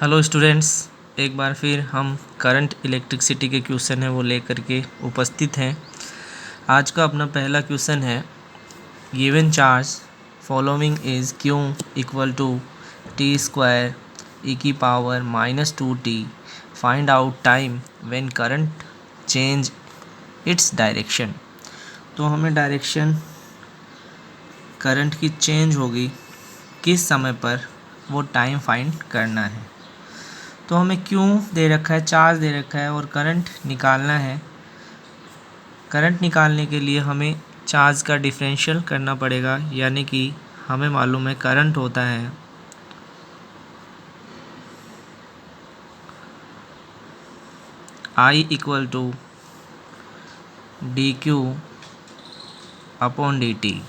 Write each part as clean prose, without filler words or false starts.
Hello students, एक बार फिर हम करंट इलेक्ट्रिसिटी के क्वेश्चन है वो लेकर के उपस्थित हैं। आज का अपना पहला क्वेश्चन है, given charge following is Q equal to T square E की power -2t, find out time when current change its direction. तो हमें डायरेक्शन करंट की चेंज होगी किस समय पर, वो टाइम फाइंड करना है। तो हमें क्यों दे रखा है, चार्ज दे रखा है और करंट निकालना है। करंट निकालने के लिए हमें चार्ज का डिफरेंशियल करना पड़ेगा, यानी कि हमें मालूम है करंट होता है I equal to D Q upon D T.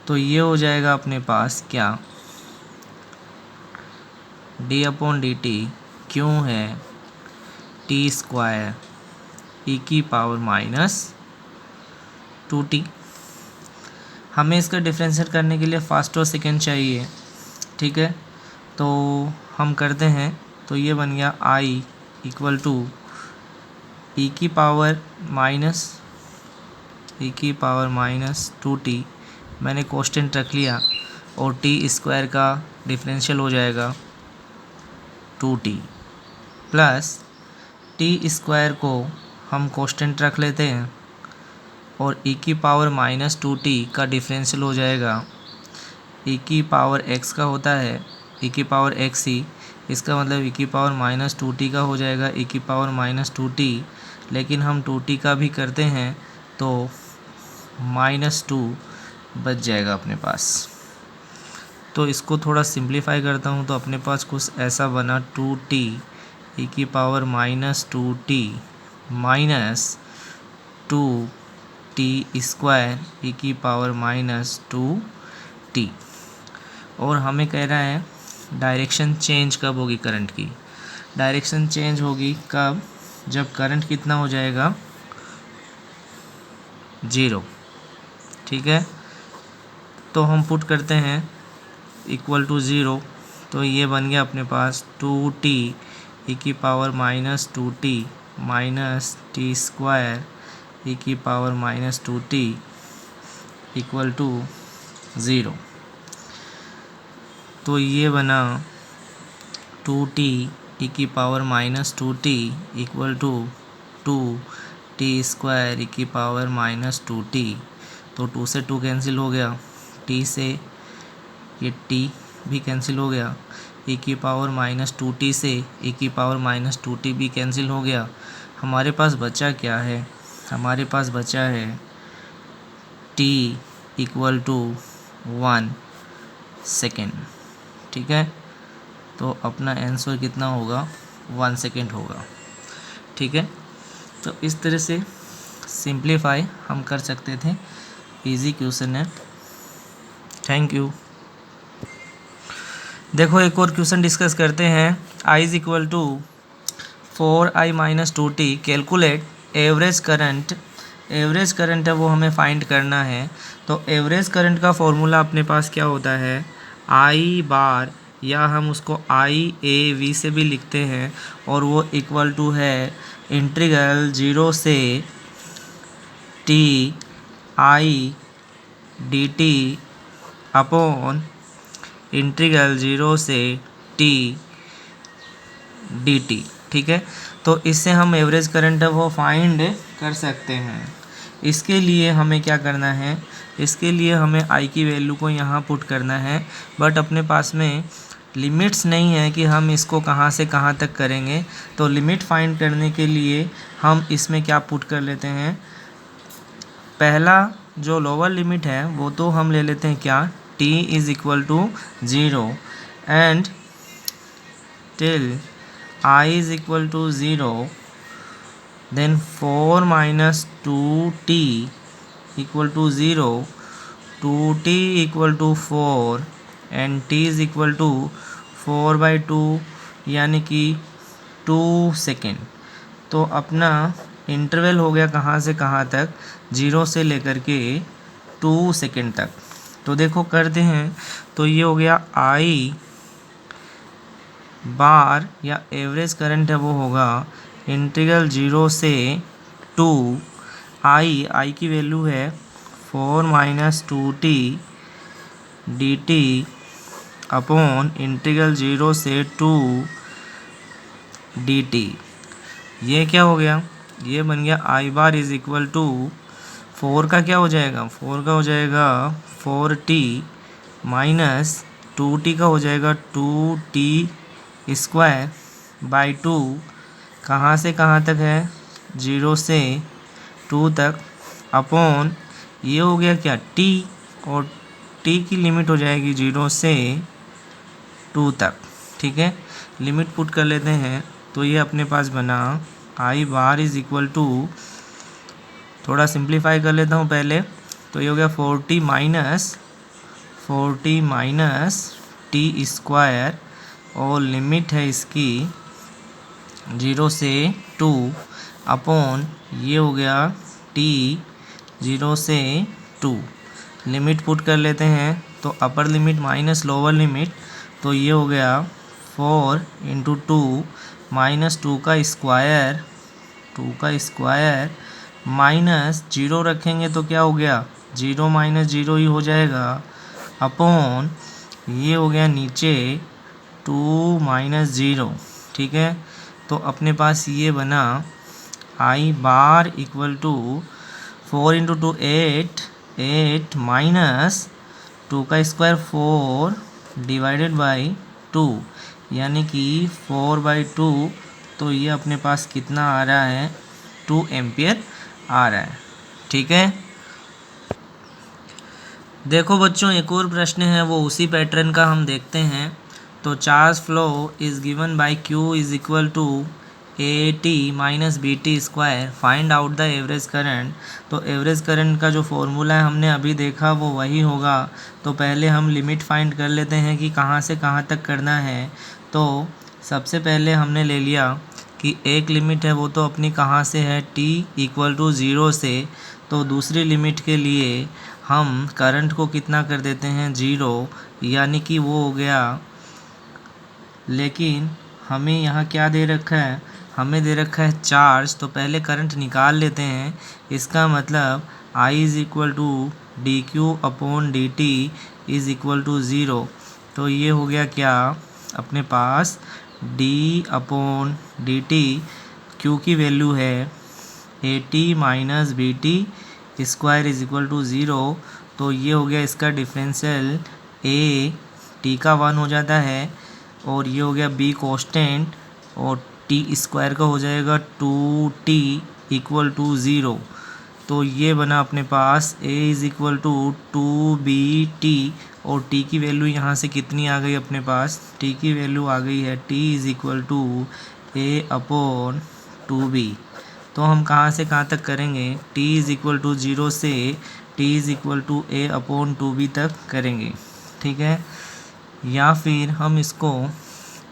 तो ये हो जाएगा अपने पास क्या, डी अपॉन डी टी क्यों है टी स्क्वायर ई की पावर -2t। हमें इसका डिफरेंशिएट करने के लिए फर्स्ट और सेकेंड चाहिए, ठीक है। तो हम करते हैं, तो ये बन गया I इक्वल टू ई की पावर -2t, मैंने कांस्टेंट रख लिया, और टी स्क्वायर का डिफरेंशियल हो जाएगा 2t, प्लस टी स्क्वायर को हम कांस्टेंट रख लेते हैं, और ई की पावर -2t का डिफरेंशियल हो जाएगा, ई की पावर x का होता है ई की पावर x ही, इसका मतलब ई की पावर -2t का हो जाएगा ई की पावर -2t, लेकिन हम 2t का भी करते हैं तो -2 बच जाएगा अपने पास। तो इसको थोड़ा सिंप्लीफाई करता हूँ तो अपने पास कुछ ऐसा बना, 2t ई की power -2t -2t square E की पावर -2t। और हमें कह रहा है डायरेक्शन चेंज कब होगी करंट की। डायरेक्शन चेंज होगी कब, जब करंट कितना हो जाएगा, 0, ठीक है। तो हम पुट करते हैं इक्वल टू 0, तो ये बन गया अपने पास 2t ई की power -2t -t square E की पावर -2t इक्वल टू 0। तो ये बना 2t ई की power -2t equal to 2t square E की पावर -2t। तो 2 से 2 कैंसिल हो गया, t से ये t भी कैंसिल हो गया, ई की पावर -2t से ई की पावर -2t भी कैंसिल हो गया। हमारे पास बचा क्या है, हमारे पास बचा है t इक्वल टू 1 सेकेंड, ठीक है। तो अपना आंसर कितना होगा, 1 सेकेंड होगा, ठीक है। तो इस तरह से सिंप्लीफाई हम कर सकते थे, इजी क्वेश्चन है। Thank you. देखो एक और क्वेश्चन डिस्कस करते हैं। I is equal to 4i-2t, calculate average current. Average current है वो हमें फाइंड करना है। तो एवरेज करंट का फॉर्मूला अपने पास क्या होता है, I बार, या हम उसको IAV से भी लिखते हैं, और वो इक्वल टू है इंटीग्रल 0 से t I dt upon integral 0 से t dt, ठीक है। तो इससे हम एवरेज करंट है वो फाइंड कर सकते हैं। इसके लिए हमें क्या करना है, इसके लिए हमें I की वैल्यू को यहाँ पुट करना है, बट अपने पास में लिमिट्स नहीं है कि हम इसको कहाँ से कहाँ तक करेंगे। तो लिमिट फाइंड करने के लिए हम इसमें क्या पुट कर लेते हैं, पहला जो लोअर लिमिट है वो तो हम ले लेते हैं क्या, t is equal to 0 and till I is equal to 0, then 4 - 2t equal to 0, 2t equal to 4 and t is equal to 4/2, यानी कि 2 सेकेंड। तो अपना इंटरवल हो गया कहाँ से कहाँ तक, 0 से लेकर के 2 सेकेंड तक। तो देखो करते हैं, तो ये हो गया I बार या एवरेज करंट है वो होगा इंटीग्रल 0 से 2 आई की वैल्यू है 4 minus 2t dt upon integral 0 से 2 dt। ये क्या हो गया, ये बन गया आई बार इज इक्वल टू 4 का क्या हो जाएगा, 4 का हो जाएगा 4t माइनस 2t का हो जाएगा 2t स्क्वायर बाई 2। कहाँ से कहाँ तक है, 0 से 2 तक, अपॉन ये हो गया क्या t, और t की लिमिट हो जाएगी 0 से 2 तक। ठीक है, लिमिट पुट कर लेते हैं तो ये अपने पास बना आई बार इज इक्वल टू, थोड़ा सिंप्लीफाई कर लेता हूँ पहले, तो ये हो गया 40 माइनस टी स्क्वायर, और लिमिट है इसकी 0 से 2 अपॉन ये हो गया t 0 से 2। लिमिट पुट कर लेते हैं तो upper limit minus lower limit, तो ये हो गया 4 इंटू 2 माइनस 2 का स्क्वायर माइनस 0 रखेंगे तो क्या हो गया, 0 माइनस 0 ही हो जाएगा, अपॉन ये हो गया नीचे 2 माइनस 0। ठीक है, तो अपने पास ये बना आई bar equal to 4 into 2 8 minus 2 का स्क्वायर 4 डिवाइडेड बाई 2, यानी कि 4/2। तो ये अपने पास कितना आ रहा है, 2 एम्पियर आ रहा है। ठीक है, देखो बच्चों एक और प्रश्न है, वो उसी पैटर्न का हम देखते हैं। तो charge flow is given by Q is equal to AT minus BT square, find out the average current. तो एवरेज करंट का जो फॉर्मूला है हमने अभी देखा वो वही होगा। तो पहले हम लिमिट फाइंड कर लेते हैं कि कहाँ से कहाँ तक करना है। तो सबसे पहले हमने ले लिया कि एक लिमिट है वो तो अपनी कहाँ से है, t इक्वल टू 0 से। तो दूसरी लिमिट के लिए हम करंट को कितना कर देते हैं, 0, यानी कि वो हो गया। लेकिन हमें यहाँ क्या दे रखा है, हमें दे रखा है चार्ज। तो पहले करंट निकाल लेते हैं। इसका मतलब I is equal to dq upon dt is equal to 0। तो ये हो गया क्या अपने पास, d अपॉन dt, q की वैल्यू है AT minus BT square is equal to 0। तो ये हो गया इसका डिफरेंशियल, a t का 1 हो जाता है, और ये हो गया b कांस्टेंट, और t स्क्वायर का हो जाएगा 2t इक्वल टू 0। तो ये बना अपने पास a is equal to 2bt, और t की वैल्यू यहाँ से कितनी आ गई अपने पास, t की वैल्यू आ गई है t is equal to a upon 2b। तो हम कहाँ से कहाँ तक करेंगे, t इज़ इक्वल टू 0 से t is equal to a upon 2b तक करेंगे। ठीक है, या फिर हम इसको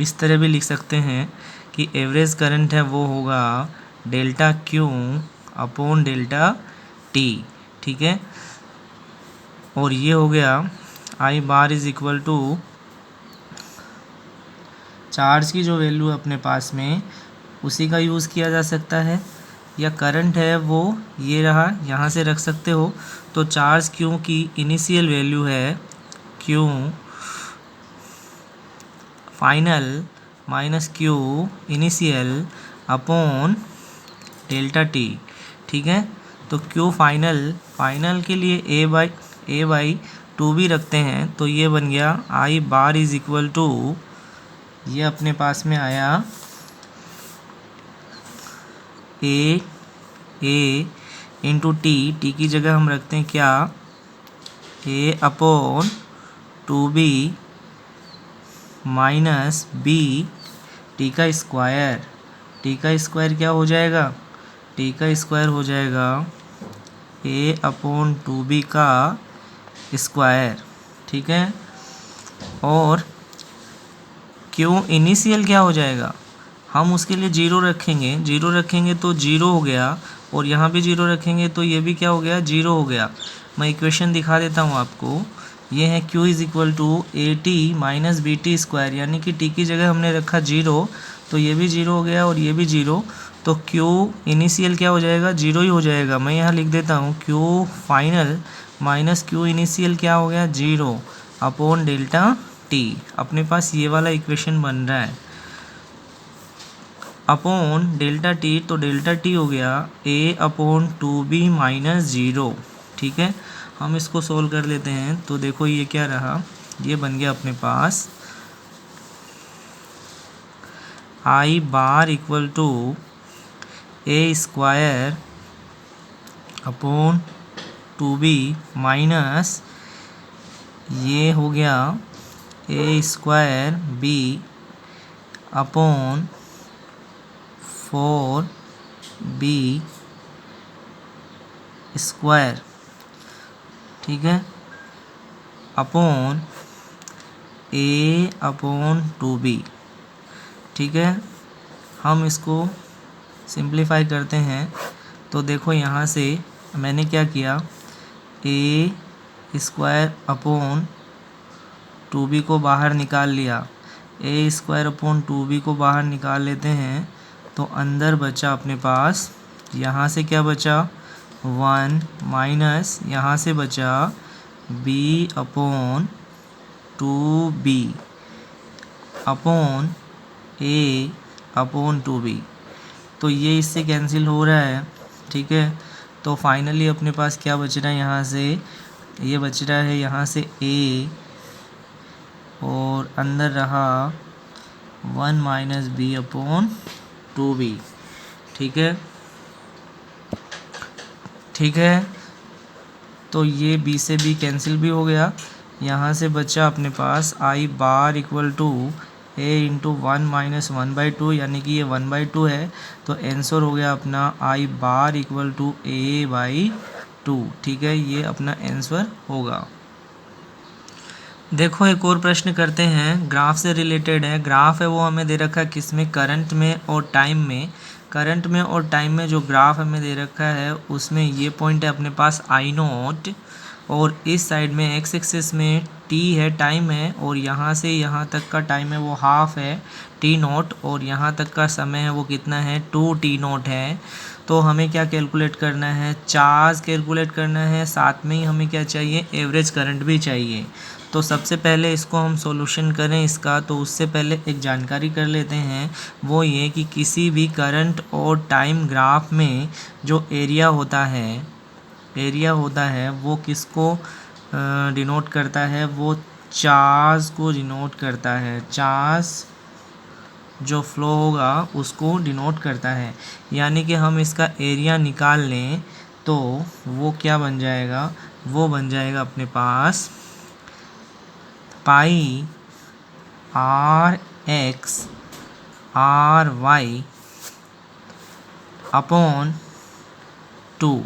इस तरह भी लिख सकते हैं कि एवरेज करंट है वो होगा delta Q upon delta T। ठीक है, और ये हो गया आई बार इज़ इक्वल टू चार्ज की जो वैल्यू अपने पास में उसी का यूज़ किया जा सकता है, या करंट है वो ये रहा, यहाँ से रख सकते हो। तो चार्ज Q की इनिशियल वैल्यू है Q final minus Q initial upon delta T। ठीक है, तो Q फाइनल के लिए a बाई 2b रखते हैं। तो ये बन गया आई बार इज़ इक्वल टू, ये अपने पास में आया a इंटू टी की जगह हम रखते हैं क्या, a upon 2b minus b T का स्क्वायर क्या हो जाएगा, टी का स्क्वायर हो जाएगा a अपॉन 2b का स्क्वायर। ठीक है, और Q इनिशियल क्या हो जाएगा, हम उसके लिए 0 रखेंगे तो 0 हो गया, और यहाँ भी 0 रखेंगे तो ये भी क्या हो गया, 0 हो गया। मैं इक्वेशन दिखा देता हूँ आपको। ये है Q is equal to A T minus B T square, यानी कि T की जगह हमने रखा 0 तो ये भी 0 हो गया और ये भी 0, तो Q इनिशियल क्या हो जाएगा, 0 ही हो जाएगा। मैं यहाँ लिख देता हूँ Q final minus Q initial क्या हो गया, 0 अपॉन डेल्टा T। अपने पास ये वाला इक्वेशन बन रहा है अपॉन डेल्टा टी, तो डेल्टा टी हो गया a अपॉन 2b माइनस 0। ठीक है, हम इसको सोल्व कर लेते हैं। तो देखो ये क्या रहा, ये बन गया अपने पास I bar equal to A square upon 2b minus ये हो गया A square b upon 4b square, ठीक है, अपॉन a अपॉन 2b। ठीक है, हम इसको सिंप्लीफाई करते हैं। तो देखो यहाँ से मैंने क्या किया, a स्क्वायर अपॉन 2b को बाहर निकाल लिया, a स्क्वायर अपॉन 2b को बाहर निकाल लेते हैं तो अंदर बचा अपने पास, यहाँ से क्या बचा 1 माइनस यहाँ से बचा b upon 2b upon a upon 2b। तो ये इससे कैंसिल हो रहा है। ठीक है, तो फाइनली अपने पास क्या बच रहा है, यहाँ से ये बच रहा है यहाँ से a और अंदर रहा 1 माइनस b अपॉन 2b। ठीक है, ठीक है, तो ये b से b कैंसिल भी हो गया। यहाँ से बचा अपने पास I bar equal to a into 1 minus 1/2, यानी कि ये 1/2 है, तो आंसर हो गया अपना आई बार इक्वल टू a/2। ठीक है, ये अपना आंसर होगा। देखो एक और प्रश्न करते हैं, ग्राफ से रिलेटेड है। ग्राफ है वो हमें दे रखा है किस में, करंट में और टाइम में। करंट में और टाइम में जो ग्राफ हमें दे रखा है उसमें ये पॉइंट है अपने पास I0 और इस साइड में एक्स एक्सिस में t है, टाइम है, और यहाँ से यहाँ तक का टाइम है वो हाफ है t0 और यहाँ तक का समय है वो कितना है 2t0 है। तो हमें क्या कैलकुलेट करना है, चार्ज कैलकुलेट करना है, साथ में ही हमें क्या चाहिए, एवरेज करंट भी चाहिए। तो सबसे पहले इसको हम सॉल्यूशन करें इसका, तो उससे पहले एक जानकारी कर लेते हैं, वो ये कि किसी भी करंट और टाइम ग्राफ में जो एरिया होता है वो किसको डिनोट करता है, वो चार्ज को डिनोट करता है। चार्ज जो फ्लो होगा उसको डिनोट करता है, यानी कि हम इसका एरिया निकाल लें तो वो क्या बन जाएगा, वो बन जाएगा अपने पास pi R X R Y upon 2।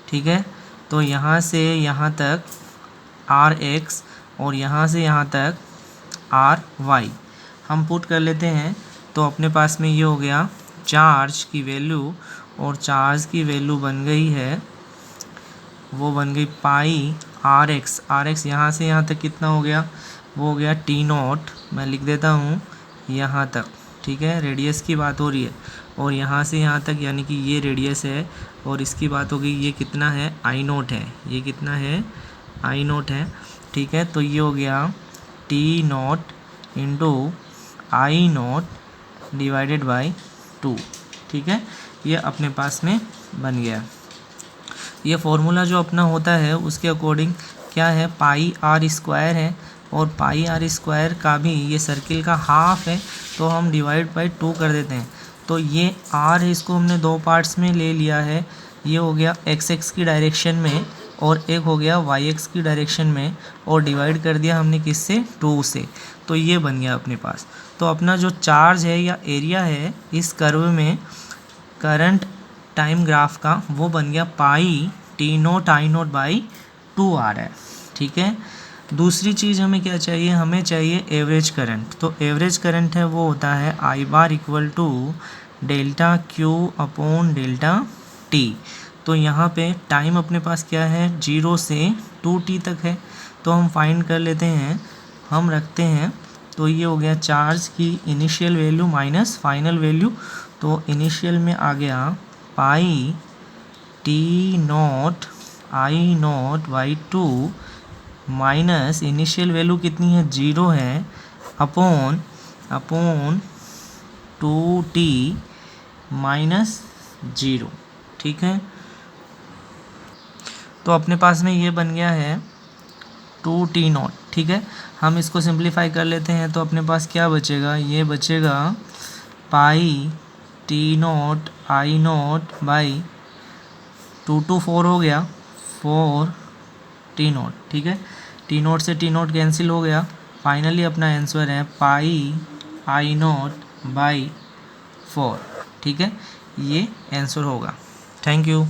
ठीक है, तो यहाँ से यहाँ तक आर एक्स और यहाँ से यहाँ तक आर वाई हम पुट कर लेते हैं। तो अपने पास में ये हो गया चार्ज की वैल्यू, और चार्ज की वैल्यू बन गई है, वो बन गई पाई आर एक्स यहाँ से यहाँ तक कितना हो गया, वो हो गया t0, मैं लिख देता हूँ यहाँ तक। ठीक है, रेडियस की बात हो रही है, और यहाँ से यहाँ तक यानी कि ये रेडियस है, और इसकी बात हो गई ये कितना है I0 है, ये कितना है I0 है। ठीक है, तो ये हो गया t0 into I0 divided by 2। ठीक है, ये अपने पास में बन गया। ये फॉर्मूला जो अपना होता है उसके अकॉर्डिंग क्या है, पाई आर स्क्वायर है, और पाई आर स्क्वायर का भी ये सर्किल का हाफ है, तो हम डिवाइड बाई 2 कर देते हैं। तो ये आर है, इसको हमने दो पार्ट्स में ले लिया है, ये हो गया एक्स एक्स की डायरेक्शन में और एक हो गया वाई एक्स की डायरेक्शन में, और डिवाइड कर दिया हमने किससे, 2 से। तो ये बन गया अपने पास। तो अपना जो चार्ज है या एरिया है इस कर्व में करंट टाइम ग्राफ का, वो बन गया पाई t0 I0 बाई 2 आ रहा है। ठीक है, दूसरी चीज़ हमें क्या चाहिए, हमें चाहिए एवरेज करंट। तो एवरेज करंट है वो होता है I bar equal to delta Q upon delta T. तो यहाँ पे टाइम अपने पास क्या है, 0 से 2t तक है, तो हम फाइंड कर लेते हैं, हम रखते हैं। तो ये हो गया चार्ज की initial value minus final value. तो इनिशियल में आ गया pi T naught I naught by 2 minus initial value कितनी है, 0 है, अपॉन 2t माइनस 0। ठीक है, तो अपने पास में ये बन गया है 2t0। ठीक है, हम इसको सिंप्लीफाई कर लेते हैं तो अपने पास क्या बचेगा, ये बचेगा pi T naught I naught by 2 4 हो गया 4t0। ठीक है, t0 से t0 कैंसिल हो गया। फाइनली अपना आंसर है पाई आई नॉट बाई 4। ठीक है, ये आंसर होगा। Thank you.